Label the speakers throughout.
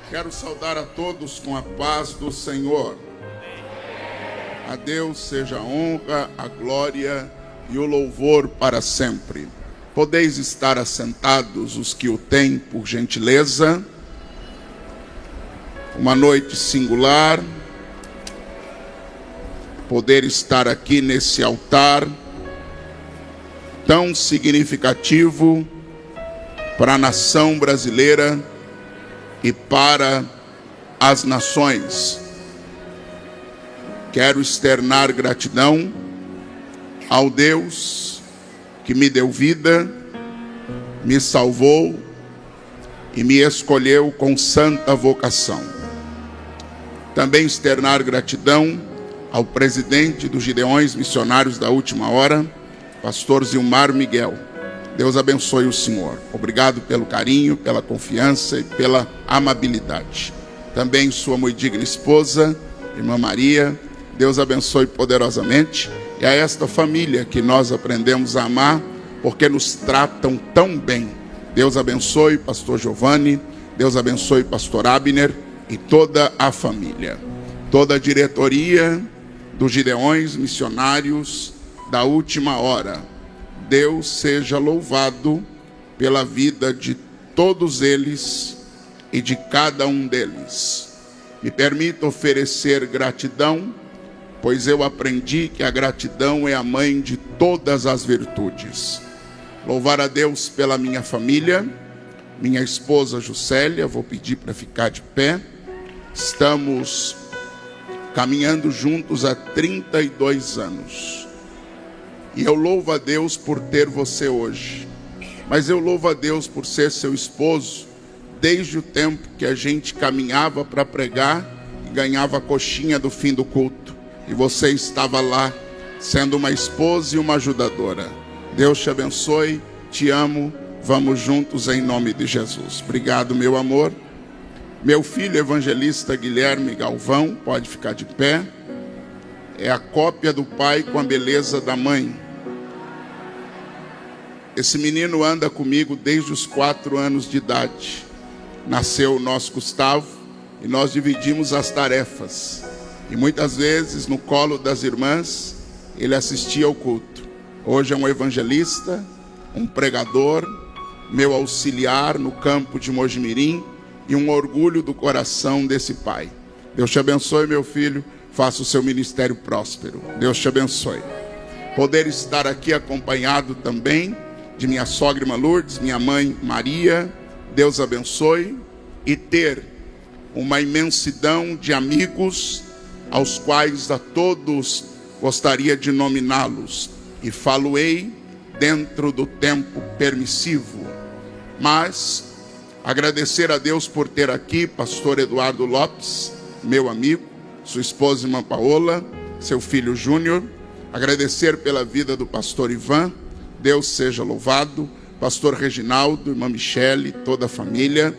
Speaker 1: Quero saudar a todos com a paz do Senhor. A Deus seja a honra, a glória e o louvor para sempre. Podeis estar assentados os que o têm, por gentileza. Uma noite singular. Poder estar aqui nesse altar tão significativo para a nação brasileira e para as nações. Quero externar gratidão ao Deus que me deu vida, me salvou e me escolheu com santa vocação. Também externar gratidão ao presidente dos Gideões Missionários da Última Hora, pastor Zilmar Miguel. Deus abençoe o senhor. Obrigado pelo carinho, pela confiança e pela amabilidade. Também sua muito digna esposa, irmã Maria. Deus abençoe poderosamente. E a esta família que nós aprendemos a amar, porque nos tratam tão bem. Deus abençoe pastor Giovanni. Deus abençoe pastor Abner e toda a família. Toda a diretoria dos Gideões Missionários da Última Hora. Deus seja louvado pela vida de todos eles e de cada um deles. Me permita oferecer gratidão, pois eu aprendi que a gratidão é a mãe de todas as virtudes. Louvar a Deus pela minha família, minha esposa Juscelia, vou pedir para ficar de pé. Estamos caminhando juntos há 32 anos. E eu louvo a Deus por ter você hoje. Mas eu louvo a Deus por ser seu esposo desde o tempo que a gente caminhava para pregar e ganhava a coxinha do fim do culto. E você estava lá sendo uma esposa e uma ajudadora. Deus te abençoe, te amo, vamos juntos em nome de Jesus. Obrigado, meu amor. Meu filho evangelista Guilherme Galvão, pode ficar de pé. É a cópia do pai com a beleza da mãe. Esse menino anda comigo desde os 4 anos de idade. Nasceu o nosso Gustavo e nós dividimos as tarefas. E muitas vezes no colo das irmãs ele assistia ao culto. Hoje é um evangelista, um pregador, meu auxiliar no campo de Mojimirim e um orgulho do coração desse pai. Deus te abençoe, meu filho, faça o seu ministério próspero. Deus te abençoe. Poder estar aqui acompanhado também de minha sogra irmã Lourdes, minha mãe Maria, Deus abençoe, e ter uma imensidão de amigos aos quais a todos gostaria de nominá-los, e falo-ei dentro do tempo permissivo, mas agradecer a Deus por ter aqui pastor Eduardo Lopes, meu amigo, sua esposa irmã Paola, seu filho Júnior, agradecer pela vida do pastor Ivan, Deus seja louvado, pastor Reginaldo, irmã Michele, toda a família.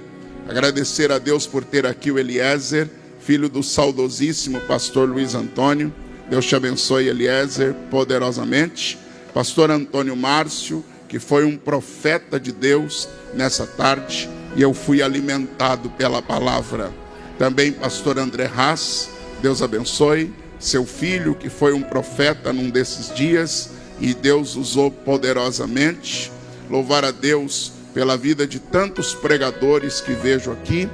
Speaker 1: Agradecer a Deus por ter aqui o Eliezer, filho do saudosíssimo pastor Luiz Antônio. Deus te abençoe, Eliezer, poderosamente. Pastor Antônio Márcio, que foi um profeta de Deus nessa tarde, e eu fui alimentado pela palavra. Também pastor André Haas, Deus abençoe. Seu filho, que foi um profeta num desses dias, e Deus usou poderosamente. Louvar a Deus pela vida de tantos pregadores que vejo aqui,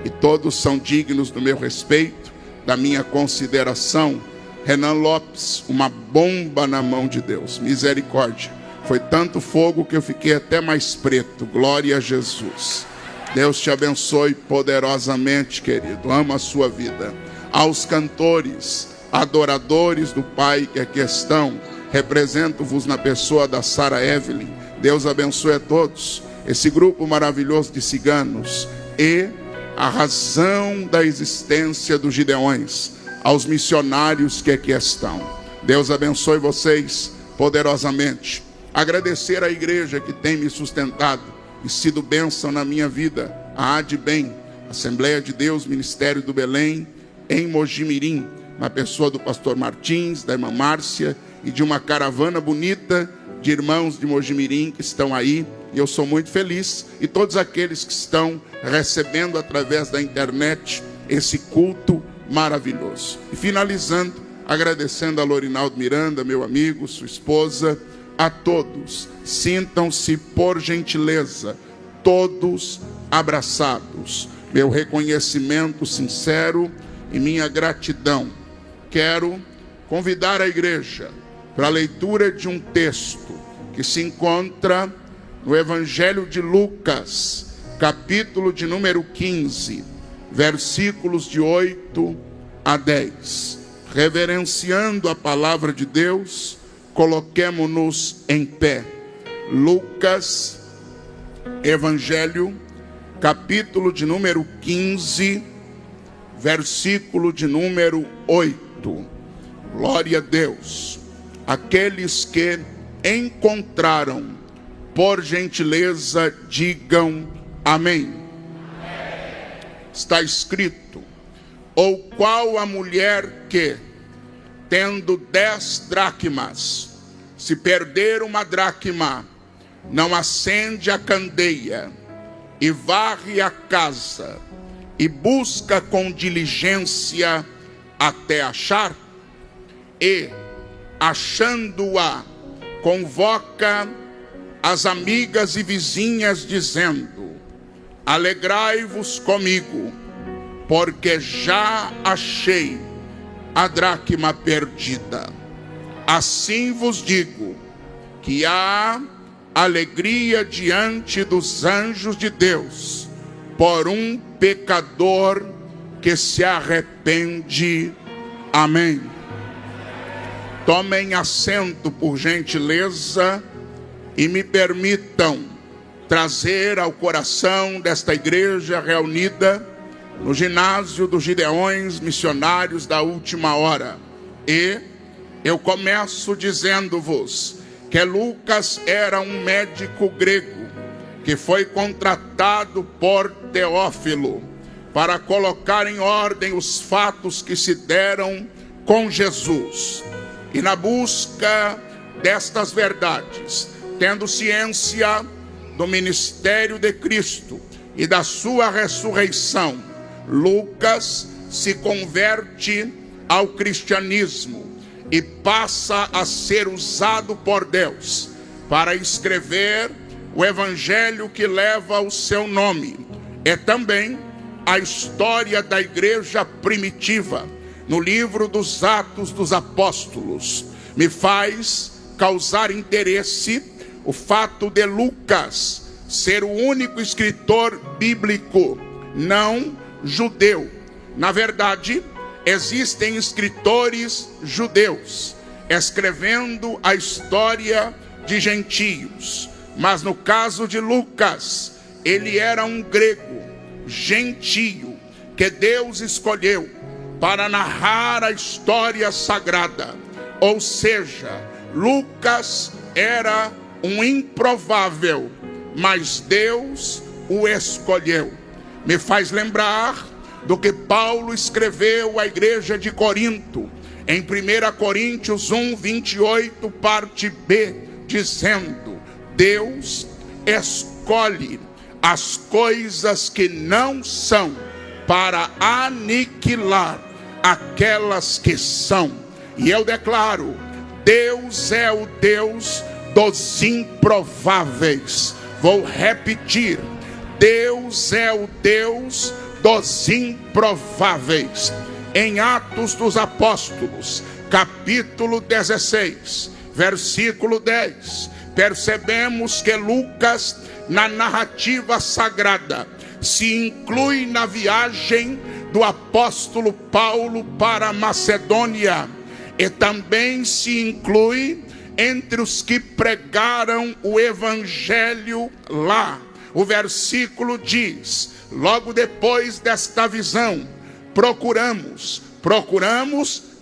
Speaker 1: e todos são dignos do meu respeito, da minha consideração. Renan Lopes, uma bomba na mão de Deus, misericórdia. Foi tanto fogo que eu fiquei até mais preto. Glória a Jesus. Deus te abençoe poderosamente, querido. Amo a sua vida. Aos cantores, adoradores do Pai que aqui estão, represento-vos na pessoa da Sara Evelyn. Deus abençoe a todos. Esse grupo maravilhoso de ciganos e a razão da existência dos Gideões. Aos missionários que aqui estão. Deus abençoe vocês poderosamente. Agradecer à igreja que tem me sustentado e sido bênção na minha vida. A ADBEM, Assembleia de Deus, Ministério do Belém, em Mojimirim, na pessoa do pastor Martins, da irmã Márcia e de uma caravana bonita de irmãos de Mojimirim que estão aí. E eu sou muito feliz. E todos aqueles que estão recebendo através da internet esse culto maravilhoso. E finalizando, agradecendo a Lorinaldo Miranda, meu amigo, sua esposa, a todos. Sintam-se, por gentileza, todos abraçados. Meu reconhecimento sincero e minha gratidão. Quero convidar a igreja para a leitura de um texto que se encontra no Evangelho de Lucas, capítulo de número 15, versículos de 8 a 10. Reverenciando a palavra de Deus, coloquemo-nos em pé. Lucas, Evangelho, capítulo de número 15, versículo de número 8. Glória a Deus. Aqueles que encontraram, por gentileza, digam amém. Está escrito: ou qual a mulher que, tendo 10 dracmas, se perder uma dracma, não acende a candeia e varre a casa e busca com diligência até achar? E, achando-a, convoca as amigas e vizinhas, dizendo: alegrai-vos comigo, porque já achei a dracma perdida. Assim vos digo que há alegria diante dos anjos de Deus por um pecador que se arrepende. Amém. Tomem assento, por gentileza, e me permitam trazer ao coração desta igreja reunida no ginásio dos Gideões Missionários da Última Hora. E eu começo dizendo-vos que Lucas era um médico grego que foi contratado por Teófilo para colocar em ordem os fatos que se deram com Jesus. E na busca destas verdades, tendo ciência do ministério de Cristo e da sua ressurreição, Lucas se converte ao cristianismo e passa a ser usado por Deus para escrever o evangelho que leva o seu nome. É também a história da igreja primitiva no livro dos Atos dos Apóstolos. Me faz causar interesse o fato de Lucas ser o único escritor bíblico não judeu. Na verdade, existem escritores judeus escrevendo a história de gentios, mas no caso de Lucas, ele era um grego gentio que Deus escolheu para narrar a história sagrada. Ou seja, Lucas era um improvável, mas Deus o escolheu. Me faz lembrar do que Paulo escreveu à igreja de Corinto, em 1 Coríntios 1, 28, parte B, dizendo: Deus escolhe as coisas que não são para aniquilar aquelas que são. E eu declaro: Deus é o Deus dos improváveis. Vou repetir: Deus é o Deus dos improváveis. Em Atos dos Apóstolos, capítulo 16, versículo 10, percebemos que Lucas, na narrativa sagrada, se inclui na viagem do apóstolo Paulo para a Macedônia, e também se inclui entre os que pregaram o evangelho lá. O versículo diz: logo depois desta visão, procuramos,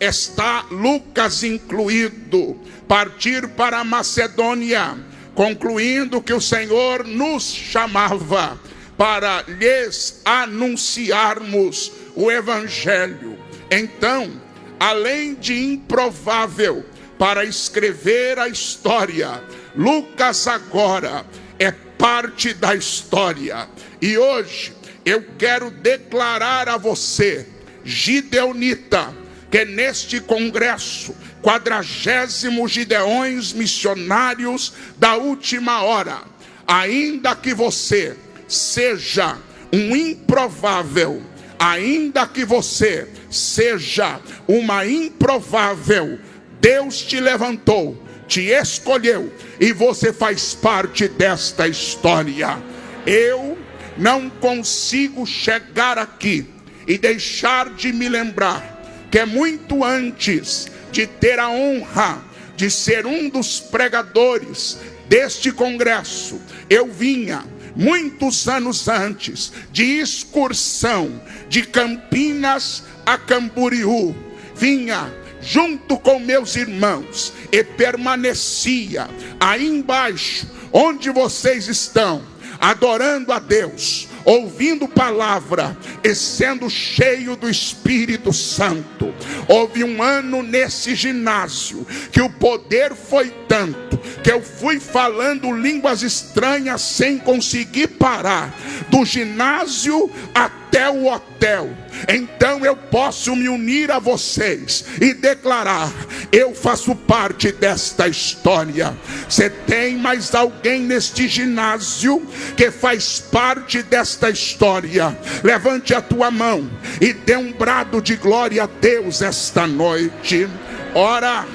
Speaker 1: está Lucas incluído, partir para a Macedônia, concluindo que o Senhor nos chamava para lhes anunciarmos o evangelho. Então, além de improvável, para escrever a história. Lucas agora é parte da história. E hoje eu quero declarar a você, gideonita, que neste congresso, 40º Gideões Missionários da Última Hora, ainda que você seja um improvável, ainda que você seja uma improvável, Deus te levantou, te escolheu e você faz parte desta história. Eu não consigo chegar aqui e deixar de me lembrar que é muito antes de ter a honra de ser um dos pregadores deste congresso, eu vinha muitos anos antes de excursão de Campinas a Camboriú, vinha junto com meus irmãos e permanecia aí embaixo onde vocês estão, adorando a Deus, ouvindo palavra e sendo cheio do Espírito Santo. Houve um ano nesse ginásio que o poder foi tanto que eu fui falando línguas estranhas sem conseguir parar, do ginásio até o hotel. Então eu posso me unir a vocês e declarar: eu faço parte desta história. Você tem mais alguém neste ginásio que faz parte desta história? Levante a tua mão e dê um brado de glória a Deus esta noite. Ora,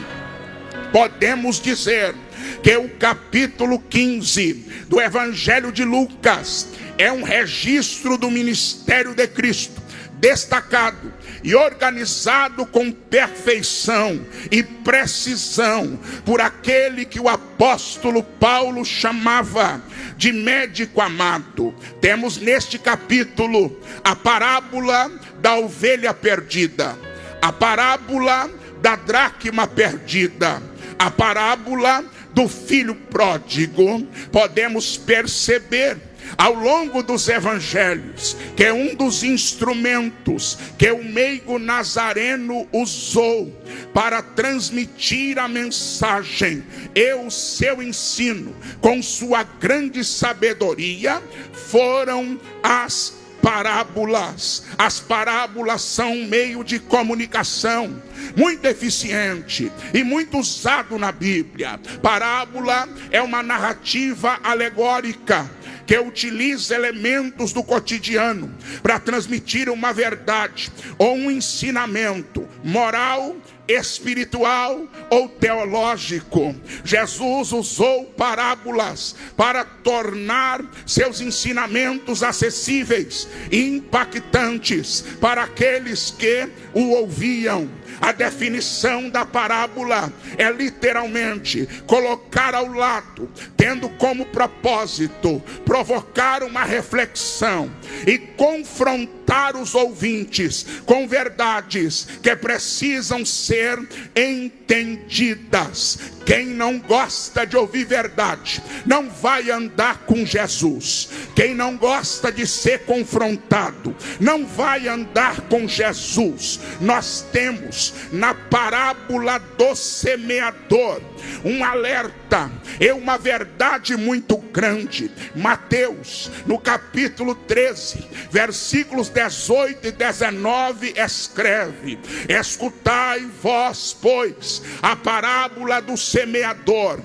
Speaker 1: podemos dizer que o capítulo 15 do Evangelho de Lucas é um registro do ministério de Cristo, destacado e organizado com perfeição e precisão por aquele que o apóstolo Paulo chamava de médico amado. Temos neste capítulo a parábola da ovelha perdida, a parábola da dracma perdida, a parábola do filho pródigo. Podemos perceber ao longo dos evangelhos que é um dos instrumentos que o meigo nazareno usou para transmitir a mensagem e o seu ensino com sua grande sabedoria foram as parábolas. As parábolas são um meio de comunicação muito eficiente e muito usado na Bíblia. Parábola é uma narrativa alegórica que utiliza elementos do cotidiano para transmitir uma verdade ou um ensinamento moral, espiritual ou teológico. Jesus usou parábolas para tornar seus ensinamentos acessíveis e impactantes para aqueles que o ouviam. A definição da parábola é literalmente colocar ao lado, tendo como propósito provocar uma reflexão e confrontar os ouvintes com verdades que precisam ser entendidas. Quem não gosta de ouvir verdade não vai andar com Jesus. Quem não gosta de ser confrontado não vai andar com Jesus. Nós temos na parábola do semeador um alerta e uma verdade muito grande. Mateus, no capítulo 13, versículos 18 e 19, escreve: escutai vós, pois, a parábola do semeador.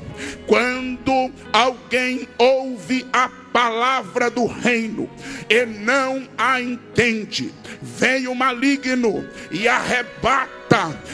Speaker 1: Quando alguém ouve a palavra do reino e não a entende, vem o maligno e arrebata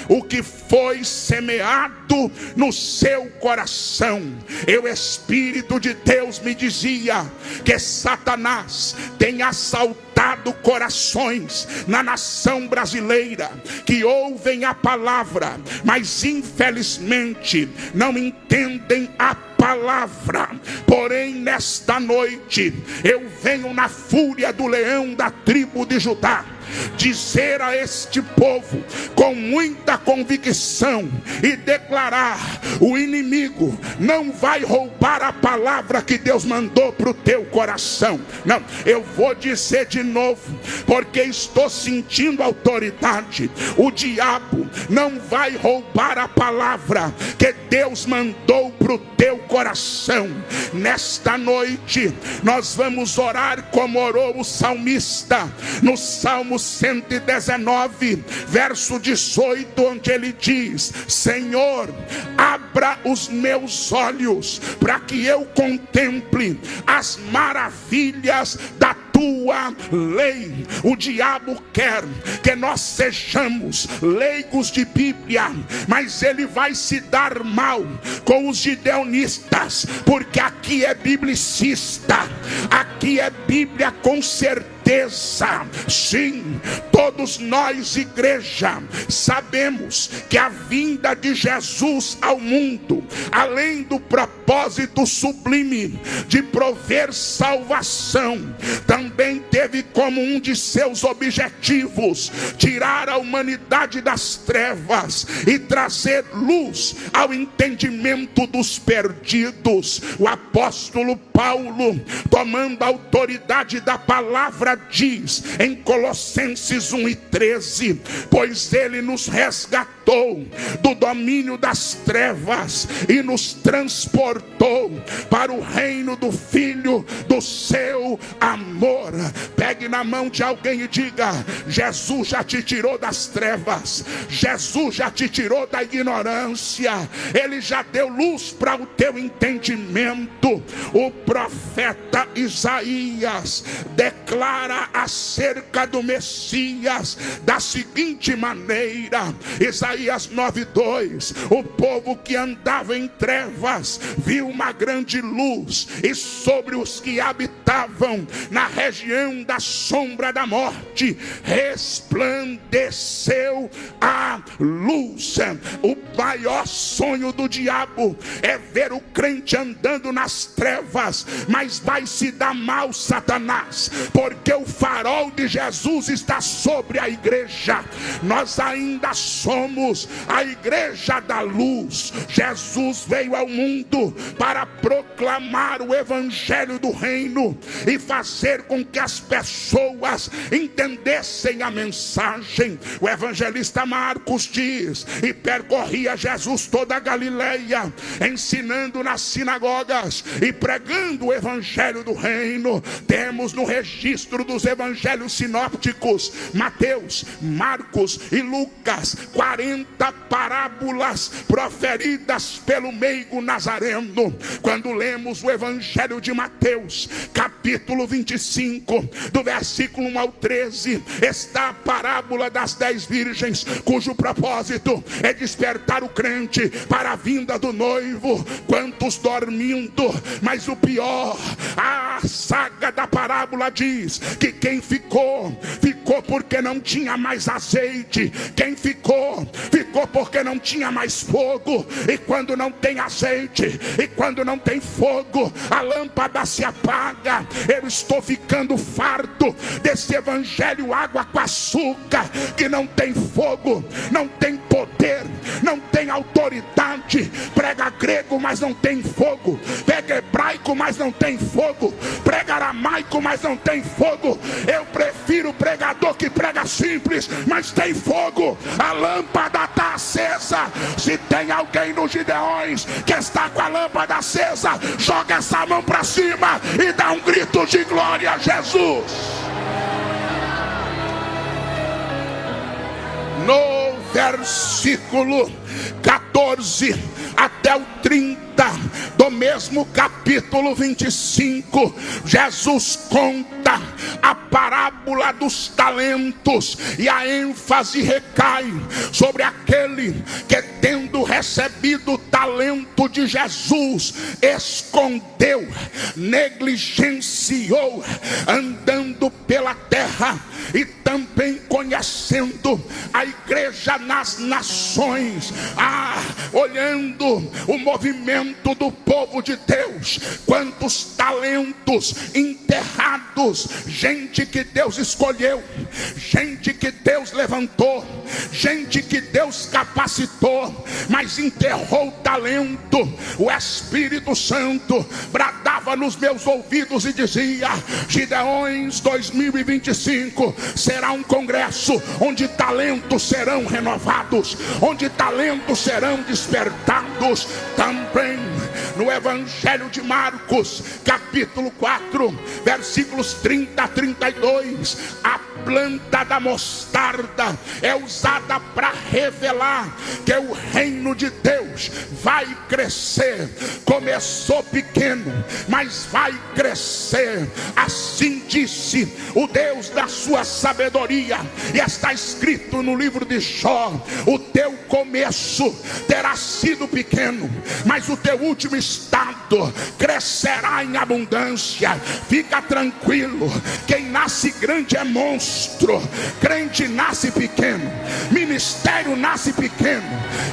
Speaker 1: o que foi semeado no seu coração. E o Espírito de Deus me dizia que Satanás tem assaltado corações na nação brasileira que ouvem a palavra, mas infelizmente não entendem a palavra. Porém, nesta noite eu venho na fúria do leão da tribo de Judá dizer a este povo com muita convicção e declarar: o inimigo não vai roubar a palavra que Deus mandou para o teu coração. Não, eu vou dizer de novo, porque estou sentindo autoridade. O diabo não vai roubar a palavra que Deus mandou para o teu coração. Nesta noite nós vamos orar como orou o salmista no Salmo 119, verso 18, onde ele diz: Senhor, abra os meus olhos para que eu contemple as maravilhas da tua lei. O diabo quer que nós sejamos leigos de Bíblia, mas ele vai se dar mal com os gideonistas, porque aqui é biblicista, aqui é Bíblia com certeza. Sim, todos nós, igreja, sabemos que a vinda de Jesus ao mundo, além do propósito sublime de prover salvação, também teve como um de seus objetivos tirar a humanidade das trevas e trazer luz ao entendimento dos perdidos. O apóstolo Paulo, tomando a autoridade da palavra, diz em Colossenses 1:13: pois ele nos resgatou do domínio das trevas e nos transportou para o reino do Filho do seu amor. Pegue na mão de alguém e diga: Jesus já te tirou das trevas, Jesus já te tirou da ignorância, ele já deu luz para o teu entendimento. O profeta Isaías declara acerca do Messias da seguinte maneira: Isaías 9:2: o povo que andava em trevas viu uma grande luz, e sobre os que habitavam na região da sombra da morte resplandeceu a luz. O maior sonho do diabo é ver o crente andando nas trevas, mas vai se dar mal, Satanás, porque o farol de Jesus está sobre a igreja. Nós ainda somos a igreja da luz. Jesus veio ao mundo para proclamar o evangelho do reino e fazer com que as pessoas entendessem a mensagem. O evangelista Marcos diz: e percorria Jesus toda a Galileia, ensinando nas sinagogas e pregando o evangelho do reino. Temos no registro dos evangelhos sinópticos, Mateus, Marcos e Lucas, 40 parábolas proferidas pelo meigo nazareno. Quando lemos o evangelho de Mateus, capítulo 25, do versículo 1 ao 13, está a parábola das 10 virgens, cujo propósito é despertar o crente para a vinda do noivo. Quantos dormindo? Mas o pior, a saga da parábola diz que quem ficou porque não tinha mais azeite. Quem ficou porque não tinha mais fogo. E quando não tem azeite, e quando não tem fogo, a lâmpada se apaga. Eu estou ficando farto desse evangelho água com açúcar, que não tem fogo, não tem poder, não tem autoridade. Prega grego, mas não tem fogo. Prega hebraico, mas não tem fogo. Prega aramaico, mas não tem fogo. Eu prefiro o pregador que prega simples, mas tem fogo. A lâmpada está acesa. Se tem alguém nos Gideões que está com a lâmpada acesa, joga essa mão para cima e dá um grito de glória a Jesus. No versículo 14 até o 30 do mesmo capítulo 25, Jesus conta a parábola dos talentos, e a ênfase recai sobre aquele que, tendo recebido o talento de Jesus, escondeu, negligenciou, andando pela terra e também conhecendo a igreja nas nações, olhando o movimento do povo de Deus. Quantos talentos enterrados amados, gente que Deus escolheu, gente que Deus levantou, gente que Deus capacitou, mas enterrou o talento. O Espírito Santo bradava nos meus ouvidos e dizia: Gideões 2025 será um congresso onde talentos serão renovados, onde talentos serão despertados. Também no Evangelho de Marcos, capítulo 4, versículos 30 a 32, a planta da mostarda é usada para revelar que o reino de Deus vai crescer. Começou pequeno, mas vai crescer. Assim disse o Deus da sua sabedoria, e está escrito no livro de Jó: o teu começo terá sido pequeno, mas o teu último estado crescerá em abundância. Fica tranquilo, quem nasce grande é monstro. Crente nasce pequeno, ministério nasce pequeno,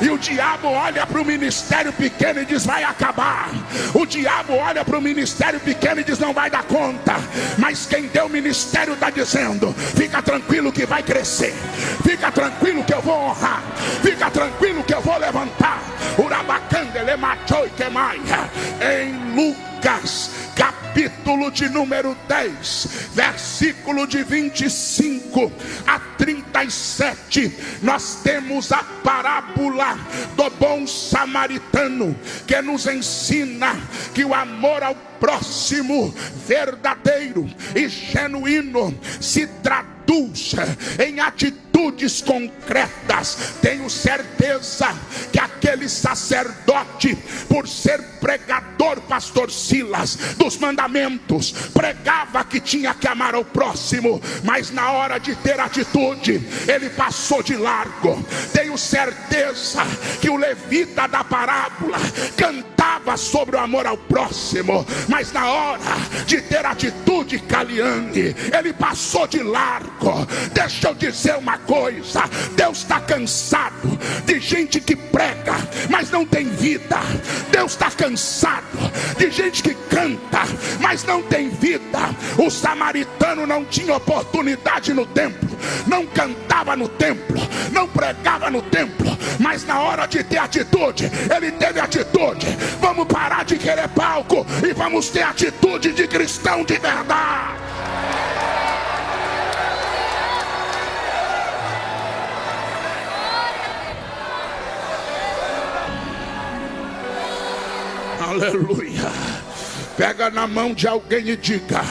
Speaker 1: e o diabo olha para o ministério pequeno e diz: vai acabar. O diabo olha para o ministério pequeno e diz: não vai dar conta. Mas quem deu o ministério está dizendo: fica tranquilo que vai crescer, fica tranquilo que eu vou honrar, fica tranquilo que eu vou levantar. Urabacandele machoi que mais. Em Lucas capítulo de número 10, versículo de 25 a 37, nós temos a parábola do bom samaritano, que nos ensina que o amor ao próximo verdadeiro e genuíno se traduz em atitudes concretas. Tenho certeza que aquele sacerdote, por ser pregador, pastor Silas, dos mandamentos, pregava que tinha que amar ao próximo, mas na hora de ter atitude, ele passou de largo. Tenho certeza que o levita da parábola cantava sobre o amor ao próximo, mas na hora de ter atitude, Caliane, ele passou de largo. Deixa eu dizer uma coisa: Deus está cansado de gente que prega, mas não tem vida. Deus está cansado de gente que canta, mas não tem vida. O samaritano não tinha oportunidade no templo, não cantava no templo, não pregava no templo, mas na hora de ter atitude, ele teve atitude. Vamos parar de querer palco e vamos ter atitude de cristão de verdade. Aleluia. Pega na mão de alguém e diga: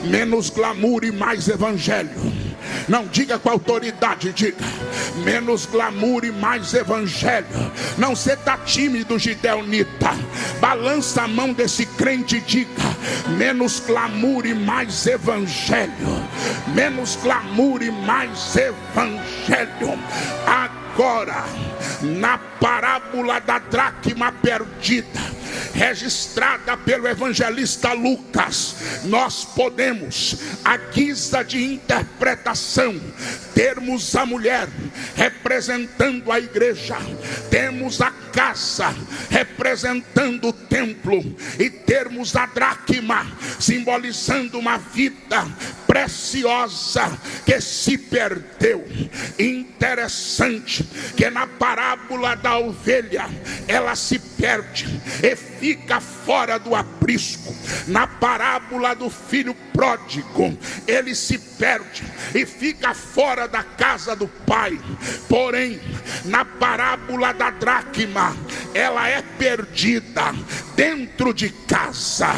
Speaker 1: menos glamour e mais evangelho. Não diga com autoridade, diga: menos glamour e mais evangelho. Não, você está tímido, Gideonita. Balança a mão desse crente e diga: menos glamour e mais evangelho. Menos glamour e mais evangelho. Agora, na parábola da dracma perdida, registrada pelo evangelista Lucas, nós podemos, à guisa de interpretação, termos a mulher representando a igreja, temos a casa representando o templo, e termos a dracma simbolizando uma vida preciosa que se perdeu. Interessante que na parábola da ovelha, ela se perde e fica fora do aprisco. Na parábola do filho pródigo, ele se perde e fica fora da casa do pai. Porém, na parábola da dracma, ela é perdida dentro de casa,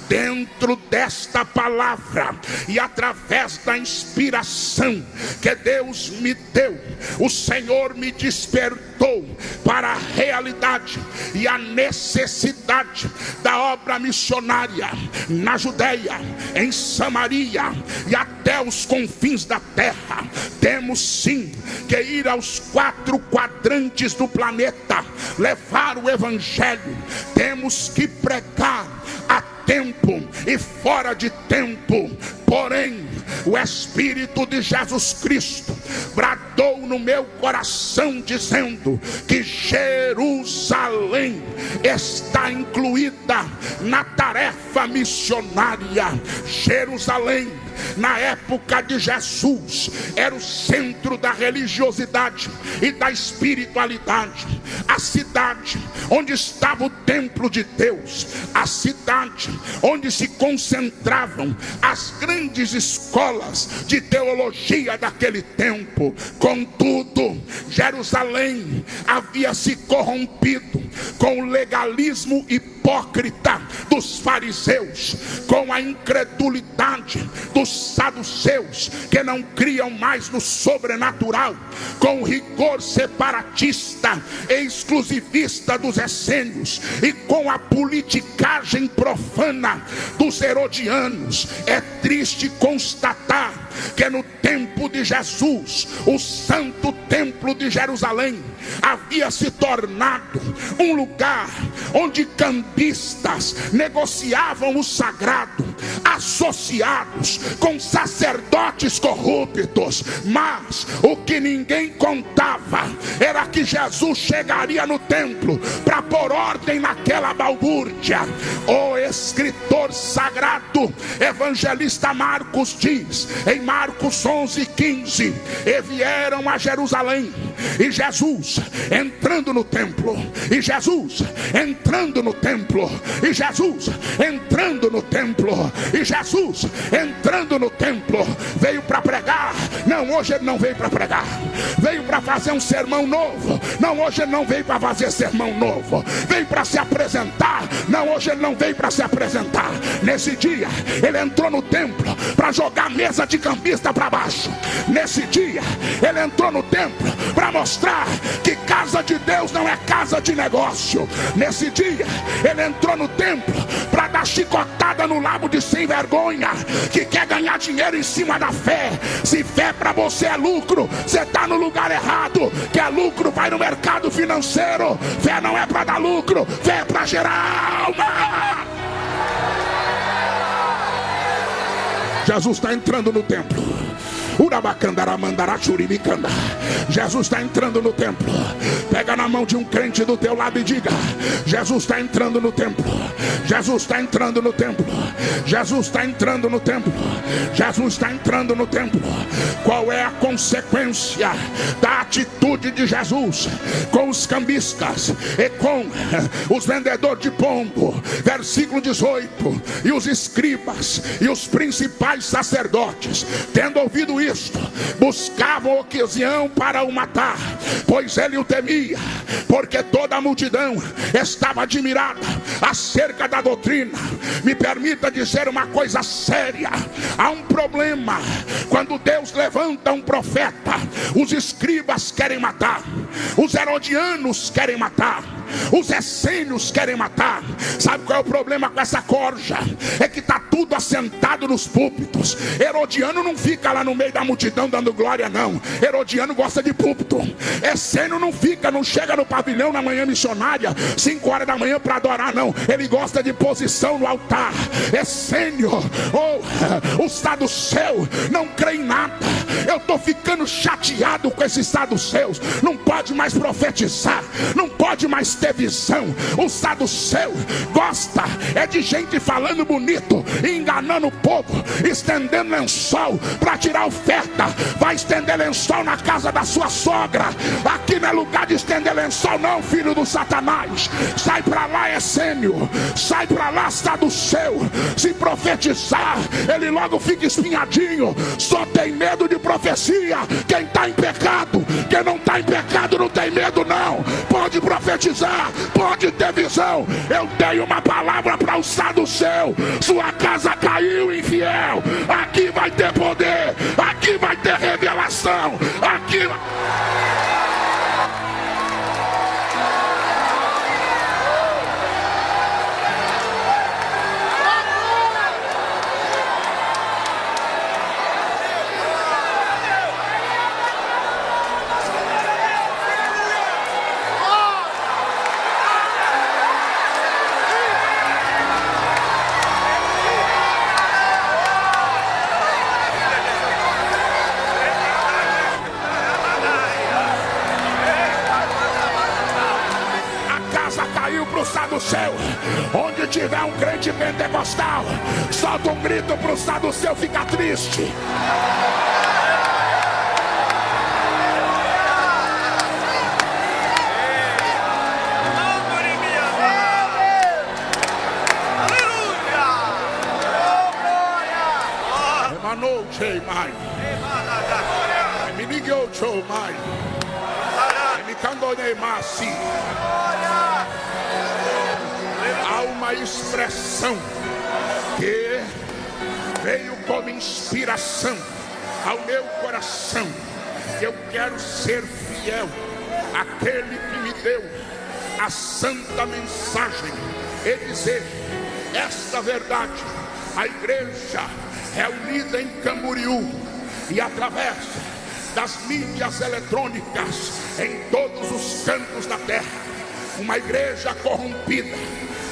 Speaker 1: dentro desta palavra, e através da inspiração que Deus me deu, o Senhor me despertou para a realidade e a necessidade da obra missionária na Judeia, em Samaria e até os confins da terra. Temos sim que ir aos 4 quadrantes do planeta, levar o evangelho. Temos que pregar a tempo e fora de tempo. Porém, o Espírito de Jesus Cristo bradou no meu coração dizendo que Jerusalém está incluída na tarefa missionária. Jerusalém, na época de Jesus, era o centro da religiosidade e da espiritualidade, a cidade onde estava o templo de Deus, a cidade onde se concentravam as grandes escolas de teologia daquele tempo. Contudo, Jerusalém havia se corrompido com o legalismo hipócrita dos fariseus, com a incredulidade dos saduceus, que não criam mais no sobrenatural, com o rigor separatista e exclusivista dos essênios, e com a politicagem profana dos herodianos. É triste constatar que no tempo de Jesus, o santo templo de Jerusalém havia se tornado um lugar onde cambistas negociavam o sagrado, associados com sacerdotes corruptos. Mas o que ninguém contava era que Jesus chegaria no templo para pôr ordem naquela balbúrdia. O escritor sagrado evangelista Marcos diz em Marcos 11:15: e vieram a Jerusalém, e Jesus entrando no templo, e Jesus entrando no templo, e Jesus entrando no templo, e Jesus entrando no templo. Veio para pregar? Não, hoje ele não veio para pregar. Veio para fazer um sermão novo? Não, hoje ele não veio para fazer sermão novo. Veio para se apresentar? Não, hoje ele não veio para se apresentar. Nesse dia ele entrou no templo para jogar a mesa de cambista para baixo. Nesse dia ele entrou no templo para mostrar que casa de Deus não é casa de negócio. Nesse dia ele entrou no templo para dar chicotada no lábio de sem vergonha que quer ganhar dinheiro em cima da fé. Se fé para você é lucro, você está no lugar errado. Que é lucro, vai no mercado financeiro. Fé não é para dar lucro, fé é para gerar alma. Jesus está entrando no templo. Jesus está entrando no templo. Pega na mão de um crente do teu lado e diga: Jesus está entrando no templo. Jesus está entrando no templo. Jesus está entrando no templo. Jesus está entrando no templo. Qual é a consequência da atitude de Jesus com os cambistas e com os vendedores de pombo? Versículo 18: e os escribas e os principais sacerdotes, tendo ouvido isto, buscavam ocasião para o matar, pois ele o temia, porque toda a multidão estava admirada acerca da doutrina. Me permita dizer uma coisa séria: há um problema quando Deus levanta um profeta. Os escribas querem matar, os herodianos querem matar, os essênios querem matar. Sabe qual é o problema com essa corja? É que está tudo assentado nos púlpitos. Herodiano não fica lá no meio da multidão dando glória, não. Herodiano gosta de púlpito. Essênio não fica, não chega no pavilhão na manhã missionária 5 horas da manhã para adorar, não. Ele gosta de posição no altar. Essênio, o saduceu, não crê em nada. Eu estou ficando chateado com esses saduceus. Não pode mais profetizar, não pode mais ter visão. O saduceu gosta é de gente falando bonito, enganando o povo, estendendo lençol para tirar oferta. Vai estender lençol na casa da sua sogra. Aqui não é lugar de estender lençol, não, filho do Satanás. Sai para lá, essênio. Sai para lá, saduceu. Se profetizar, ele logo fica espinhadinho. Só tem medo de profecia quem está em pecado. Quem não está em pecado não tem medo, não. Pode profetizar, pode ter visão. Eu tenho uma palavra para o saduceu. Sua casa caiu, infiel. Aqui vai ter poder, aqui vai ter revelação, aqui. do céu. Onde tiver um crente pentecostal, solta um grito para o saduceu ficar triste. Há uma expressão que veio como inspiração ao meu coração. Eu quero ser fiel àquele que me deu a santa mensagem e dizer esta verdade. A igreja reunida em Camboriú e através das mídias eletrônicas em todos os cantos da terra, uma igreja corrompida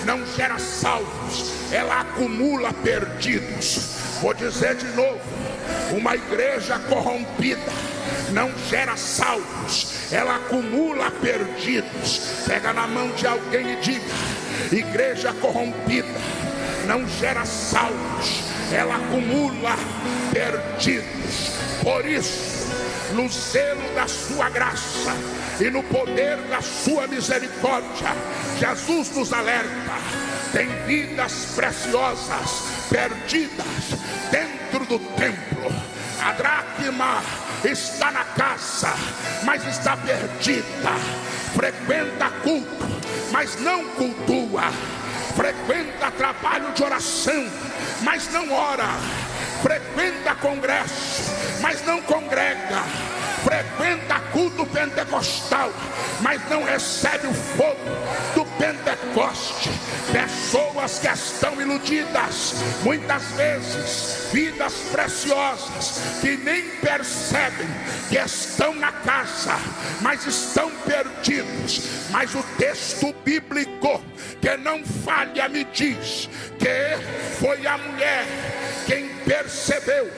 Speaker 1: não gera salvos, ela acumula perdidos. Vou dizer de novo: uma igreja corrompida não gera salvos, ela acumula perdidos. Pega na mão de alguém e diga: igreja corrompida não gera salvos, ela acumula perdidos. Por isso, no zelo da sua graça e no poder da sua misericórdia, Jesus nos alerta: tem vidas preciosas perdidas dentro do templo. A dracma está na casa, mas está perdida. Frequenta culto, mas não cultua. Frequenta trabalho de oração, mas não ora. Frequenta congresso, mas não congrega. Frequenta culto pentecostal, mas não recebe o fogo do Pentecoste. Pessoas que estão iludidas, muitas vezes vidas preciosas, que nem percebem que estão na casa, mas estão perdidos. Mas o texto bíblico, que não falha, me diz que foi a mulher quem percebeu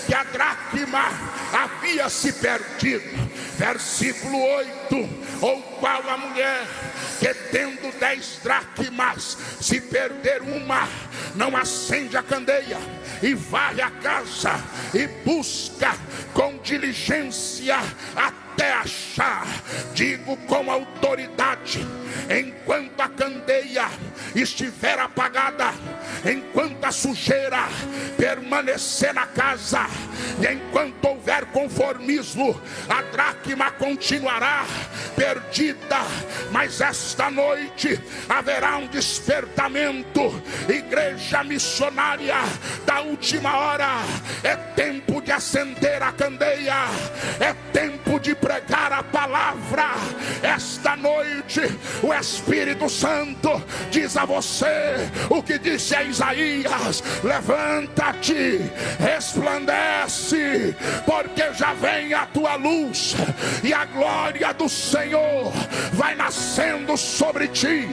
Speaker 1: que a dracma havia se perdido. Versículo 8: ou qual a mulher que tendo 10 dracmas, se perder uma, não acende a candeia e vai à casa e busca com diligência até achar. Digo com autoridade: enquanto a candeia estiver apagada, enquanto a sujeira permanecer na casa, e enquanto houver conformismo, a dracma continuará perdida. Mas esta noite haverá um despertamento. Igreja missionária da última hora, é tempo de acender a candeia, é tempo de pregar a palavra. Esta noite o Espírito Santo diz a você o que disse a Isaías: levanta-te, resplandece, porque já vem a tua luz, e a glória do Senhor vai nascendo sobre ti.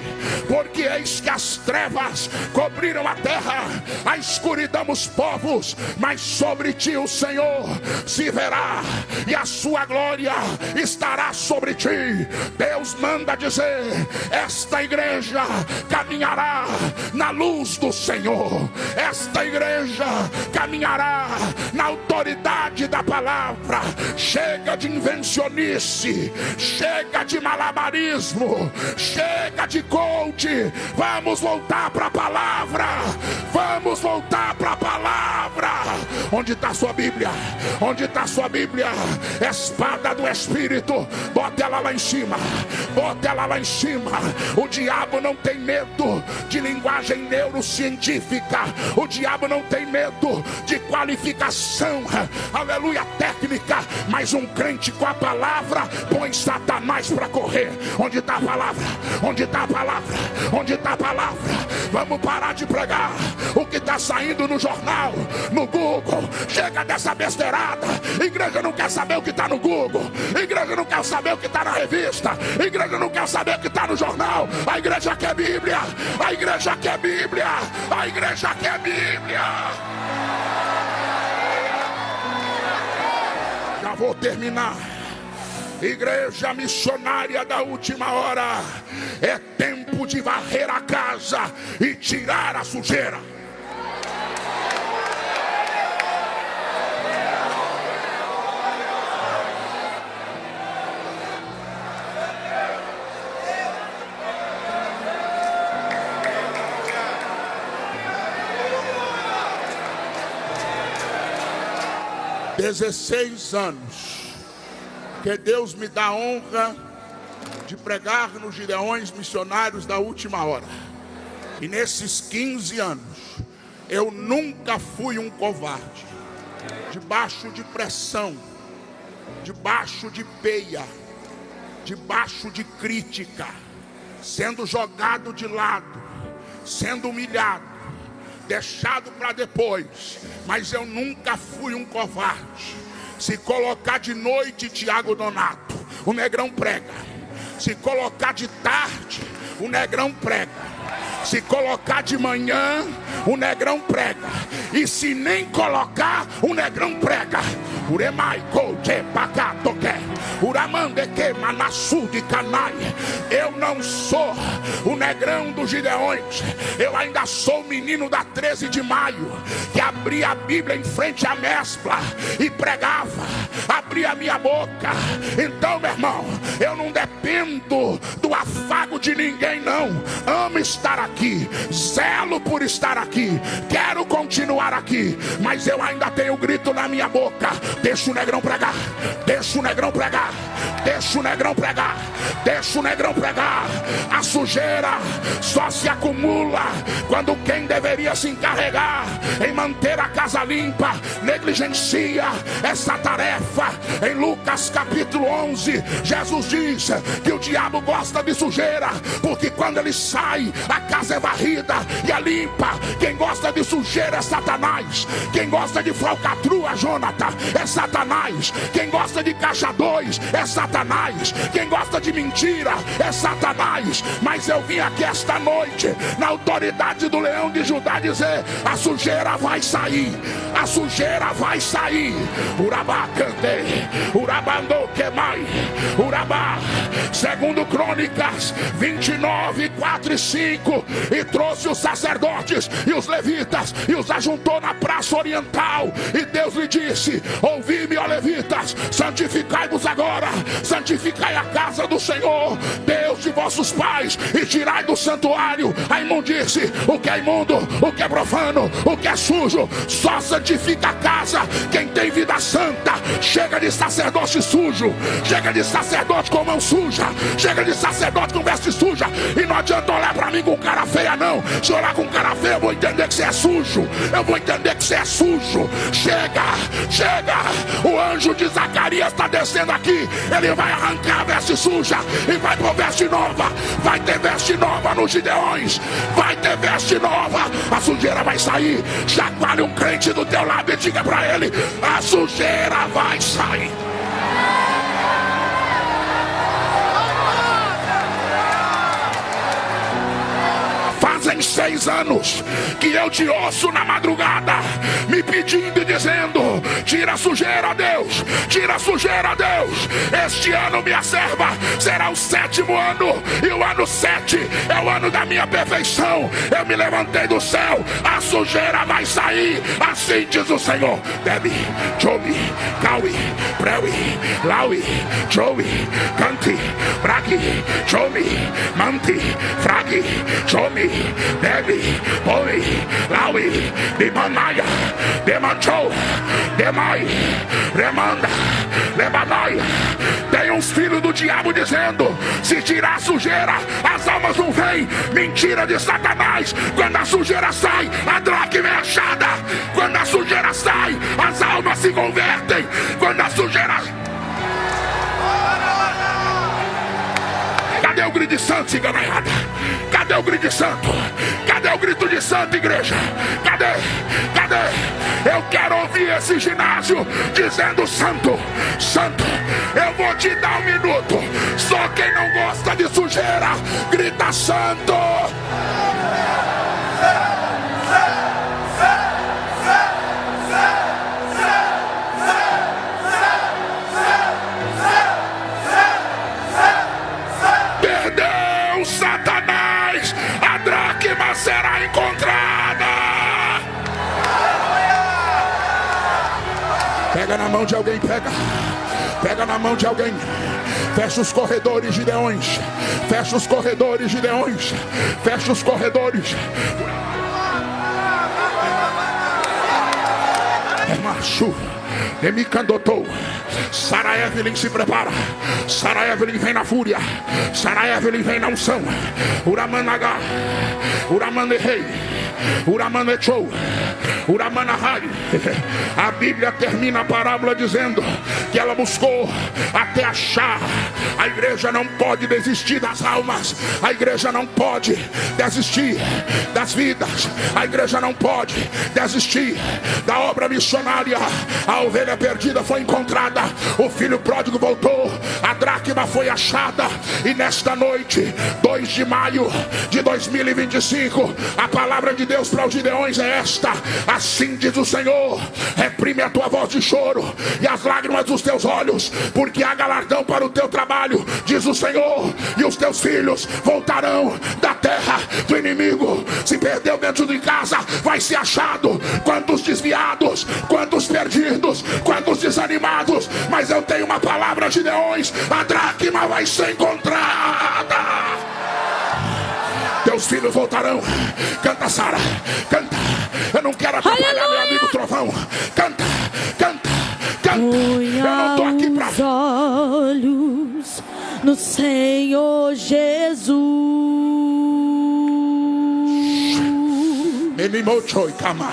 Speaker 1: Porque eis que as trevas cobriram a terra, a escuridão os povos, mas sobre ti o Senhor se verá, e a sua glória estará sobre ti. Deus manda dizer: esta igreja caminhará na luz do Senhor, esta igreja caminhará na autoridade da palavra. Chega de invencionice, chega de malabarismo, chega de coach. Vamos voltar para a palavra, vamos voltar para a palavra. Onde está sua Bíblia? Onde está sua Bíblia? Espada do Espírito, bota ela lá em cima, bota ela lá em cima. O diabo não tem medo de linguagem neurocientífica, o diabo não tem medo de qualificação, aleluia, técnica. Mas um crente com a palavra põe Satanás para correr. Onde está a palavra? Onde está a palavra? Onde está a palavra? Vamos parar de pregar o que está saindo no jornal, no Google. Chega dessa besteirada. Igreja não quer saber o que está no Google, igreja não quer saber o que está na revista, igreja não quer saber o que está no jornal. A igreja quer Bíblia, a igreja quer Bíblia, a igreja quer Bíblia. Já vou terminar. Igreja missionária da última hora, é tempo de varrer a casa e tirar a sujeira. Há 16 anos que Deus me dá a honra de pregar nos Gideões missionários da última hora. E nesses 15 anos, eu nunca fui um covarde. Debaixo de pressão, debaixo de peia, debaixo de crítica, sendo jogado de lado, sendo humilhado, deixado para depois, mas eu nunca fui um covarde. Se colocar de noite, Tiago Donato, o negrão prega. Se colocar de tarde, o negrão prega. Se colocar de manhã, o negrão prega. E se nem colocar, o negrão prega. Uremai, Koche, Pakatoke, Uramande, que Manassu de Canai. Eu não sou o negrão dos Gideões. Eu ainda sou o menino da 13 de maio, que abria a Bíblia em frente à mesbla e pregava, abria a minha boca. Então, meu irmão, eu não dependo do afago de ninguém, não. Amo estar aqui, zelo por estar aqui, quero continuar aqui, mas eu ainda tenho grito na minha boca. Deixa o negrão pregar, deixa o negrão pregar, deixa o negrão pregar, deixa o negrão pregar. A sujeira só se acumula quando quem deveria se encarregar em manter a casa limpa negligencia essa tarefa. Em Lucas capítulo 11, Jesus diz que o diabo gosta de sujeira, porque quando ele sai, a casa é varrida e é limpa. Quem gosta de sujeira é Satanás. Quem gosta de falcatrua, Jonathan, é Satanás. Quem gosta de caixa 2 é Satanás. Quem gosta de mentira é Satanás. Mas eu vim aqui esta noite, na autoridade do leão de Judá, dizer: a sujeira vai sair, a sujeira vai sair. Urabá cantei, urabandou quemai, urabá. Segundo Crônicas 29, 4 e 5. E trouxe os sacerdotes e os levitas e os ajuntou na praça oriental. E Deus lhe disse: ouvi-me, ó levitas, santificai-vos agora, santificai a casa do Senhor, Deus de vossos pais, e tirai do santuário a imundície, o que é imundo, o que é profano, o que é sujo. Só santifica a casa quem tem vida santa. Chega de sacerdote sujo, chega de sacerdote com mão suja, chega de sacerdote com veste suja. E não adianta olhar para mim com cara feia, não. Se olhar com cara feia, eu vou entender que você é sujo, eu vou entender que você é sujo. Chega, chega. O anjo de Zacarias está descendo aqui. Ele vai arrancar a veste suja e vai pôr veste nova. Vai ter veste nova nos Gideões, vai ter veste nova. A sujeira vai sair. Chacoalhe um crente do teu lado e diga para ele: a sujeira vai sair. Fazem 6 anos que eu te ouço na madrugada, me pedindo e dizendo: tira a sujeira, Deus, tira a sujeira, Deus. Este ano, minha serva, será o 7º ano, e o ano 7 é o ano da minha perfeição. Eu me levantei do céu, a sujeira vai sair, assim diz o Senhor. Debi, Jobi, Kawi, Prewi, Laui, Jobi, Canti, Bragi, Jobi, Manti, Fragi, Jobi, Debi, Boi, Laui, Bimanaia, Demanchou, Demai, Remanda, Lebanaia. Tem uns filhos do diabo dizendo: se tirar a sujeira, as almas não vêm. Mentira de Satanás. Quando a sujeira sai, a dracma é achada. Quando a sujeira sai, as almas se convertem. Quando a sujeira... Cadê o grito de santo, ciganaiada? Cadê o grito de santo? Cadê o grito de santo, igreja? Cadê? Cadê? Eu quero ouvir esse ginásio dizendo: santo, santo. Eu vou te dar 1 minuto. Só quem não gosta de sujeira grita: santo. Pega na mão de alguém, pega. Pega na mão de alguém. Fecha os corredores de leões. Fecha os corredores de leões. Fecha os corredores. É macho. Demi candotou. Sarah Evelyn se prepara. Sarah Evelyn vem na fúria. Sarah Evelyn vem na unção. Uramanaga. Uramane rei. Uramane chou. Uramana rai. A Bíblia termina a parábola dizendo que ela buscou até achar. A igreja não pode desistir das almas. A igreja não pode desistir das vidas. A igreja não pode desistir da obra missionária. A ovelha perdida foi encontrada. O filho pródigo voltou. A dracma foi achada. E nesta noite, 2 de maio de 2025, a palavra de Deus para os gideões é esta: assim diz o Senhor, reprime a tua voz de choro e as lágrimas dos teus olhos, porque há galardão para o teu trabalho, diz o Senhor, e os teus filhos voltarão da terra do inimigo. Se perdeu dentro de casa, vai ser achado. Quantos desviados, quantos perdidos, quantos desanimados, mas eu tenho uma palavra de leões: a dracma vai ser encontrada. Teus filhos voltarão. Canta, Sara, canta. Eu não quero atrapalhar meu amigo Trovão. Canta, canta, canta. Eu não tô aqui pra
Speaker 2: olhos no Senhor Jesus.
Speaker 1: Menimochoi Kama.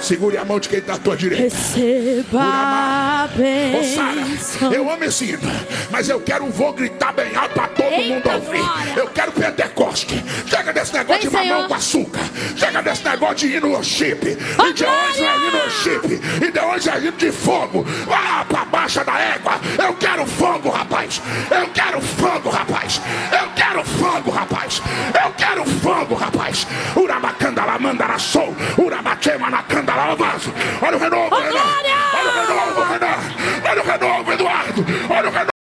Speaker 1: Segure a mão de quem está à tua direita.
Speaker 2: Receba a bênção.
Speaker 1: Eu amo esse hino, mas eu vou gritar bem alto para todo mundo ouvir. Eu quero Pentecoste. Chega desse negócio de mamão com açúcar. Chega desse negócio de hino worship. E de hoje é hino worship. E de hoje é hino de fogo. Lá para baixa da égua. Eu quero fogo, rapaz. Eu quero fogo, rapaz. Eu quero fogo, rapaz. Eu quero fogo, rapaz. Urabacandala mandara sou. Urabachema na candala. Olha o renovo, Renan. Olha o renovo, Renan. Olha o renovo, Eduardo. Olha o renovo.